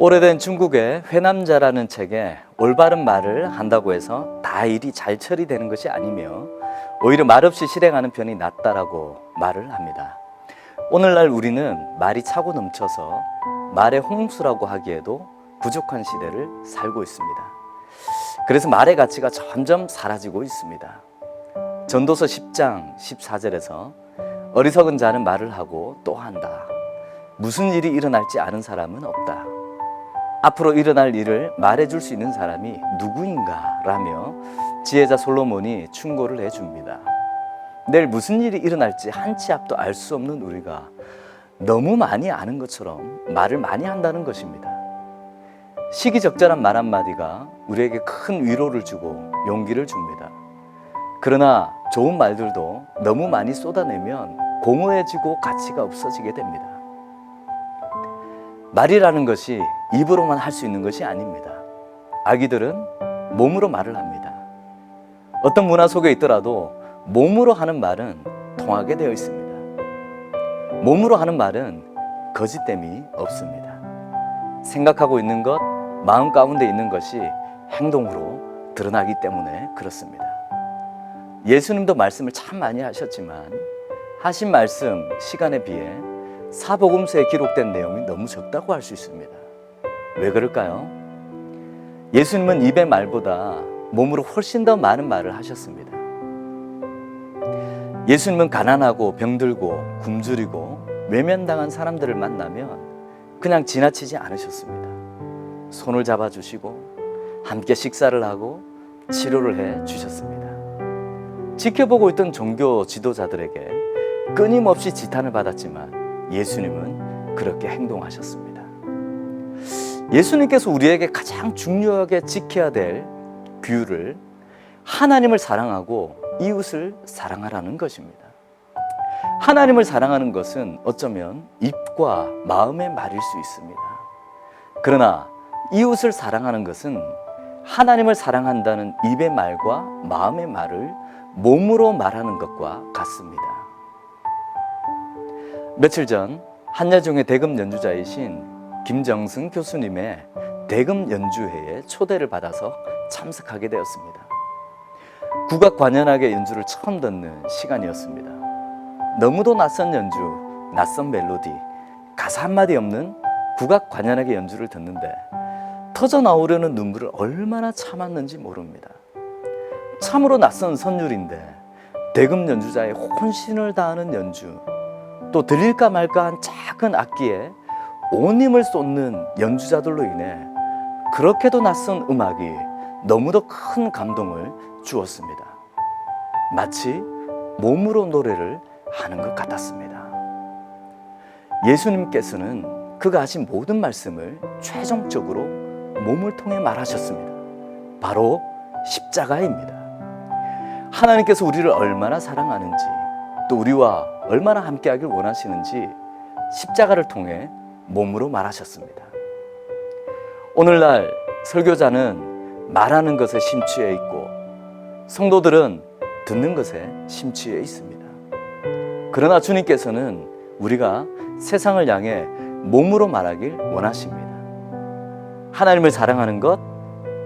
오래된 중국의 회남자라는 책에 올바른 말을 한다고 해서 다 일이 잘 처리되는 것이 아니며 오히려 말없이 실행하는 편이 낫다라고 말을 합니다. 오늘날 우리는 말이 차고 넘쳐서 말의 홍수라고 하기에도 부족한 시대를 살고 있습니다. 그래서 말의 가치가 점점 사라지고 있습니다. 전도서 10장 14절에서 어리석은 자는 말을 하고 또 한다. 무슨 일이 일어날지 아는 사람은 없다. 앞으로 일어날 일을 말해줄 수 있는 사람이 누구인가 라며 지혜자 솔로몬이 충고를 해줍니다. 내일 무슨 일이 일어날지 한 치 앞도 알 수 없는 우리가 너무 많이 아는 것처럼 말을 많이 한다는 것입니다. 시기적절한 말 한마디가 우리에게 큰 위로를 주고 용기를 줍니다. 그러나 좋은 말들도 너무 많이 쏟아내면 공허해지고 가치가 없어지게 됩니다. 말이라는 것이 입으로만 할 수 있는 것이 아닙니다. 아기들은 몸으로 말을 합니다. 어떤 문화 속에 있더라도 몸으로 하는 말은 통하게 되어 있습니다. 몸으로 하는 말은 거짓됨이 없습니다. 생각하고 있는 것, 마음 가운데 있는 것이 행동으로 드러나기 때문에 그렇습니다. 예수님도 말씀을 참 많이 하셨지만 하신 말씀 시간에 비해 사복음서에 기록된 내용이 너무 적다고 할 수 있습니다. 왜 그럴까요? 예수님은 입의 말보다 몸으로 훨씬 더 많은 말을 하셨습니다. 예수님은 가난하고 병들고 굶주리고 외면당한 사람들을 만나면 그냥 지나치지 않으셨습니다. 손을 잡아주시고 함께 식사를 하고 치료를 해 주셨습니다. 지켜보고 있던 종교 지도자들에게 끊임없이 지탄을 받았지만 예수님은 그렇게 행동하셨습니다. 예수님께서 우리에게 가장 중요하게 지켜야 될 규율을 하나님을 사랑하고 이웃을 사랑하라는 것입니다. 하나님을 사랑하는 것은 어쩌면 입과 마음의 말일 수 있습니다. 그러나 이웃을 사랑하는 것은 하나님을 사랑한다는 입의 말과 마음의 말을 몸으로 말하는 것과 같습니다. 며칠 전 한야종의 대금 연주자이신 김정승 교수님의 대금 연주회에 초대를 받아서 참석하게 되었습니다. 국악 관현악의 연주를 처음 듣는 시간이었습니다. 너무도 낯선 연주, 낯선 멜로디, 가사 한마디 없는 국악 관현악의 연주를 듣는데 터져 나오려는 눈물을 얼마나 참았는지 모릅니다. 참으로 낯선 선율인데 대금 연주자의 혼신을 다하는 연주, 또 들릴까 말까한 작은 악기에 온 힘을 쏟는 연주자들로 인해 그렇게도 낯선 음악이 너무도 큰 감동을 주었습니다. 마치 몸으로 노래를 하는 것 같았습니다. 예수님께서는 그가 하신 모든 말씀을 최종적으로 몸을 통해 말하셨습니다. 바로 십자가입니다. 하나님께서 우리를 얼마나 사랑하는지, 또 우리와 얼마나 함께하길 원하시는지 십자가를 통해 몸으로 말하셨습니다. 오늘날 설교자는 말하는 것에 심취해 있고 성도들은 듣는 것에 심취해 있습니다. 그러나 주님께서는 우리가 세상을 향해 몸으로 말하길 원하십니다. 하나님을 사랑하는 것,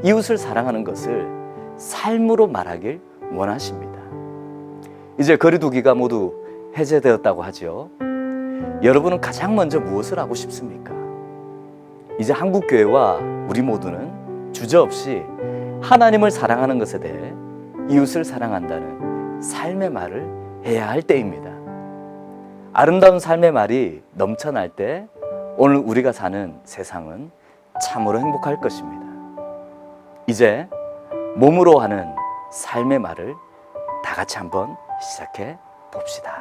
이웃을 사랑하는 것을 삶으로 말하길 원하십니다. 이제 거리두기가 모두 해제되었다고 하죠. 여러분은 가장 먼저 무엇을 하고 싶습니까? 이제 한국교회와 우리 모두는 주저없이 하나님을 사랑하는 것에 대해 이웃을 사랑한다는 삶의 말을 해야 할 때입니다. 아름다운 삶의 말이 넘쳐날 때 오늘 우리가 사는 세상은 참으로 행복할 것입니다. 이제 몸으로 하는 삶의 말을 다 같이 한번 시작해 봅시다.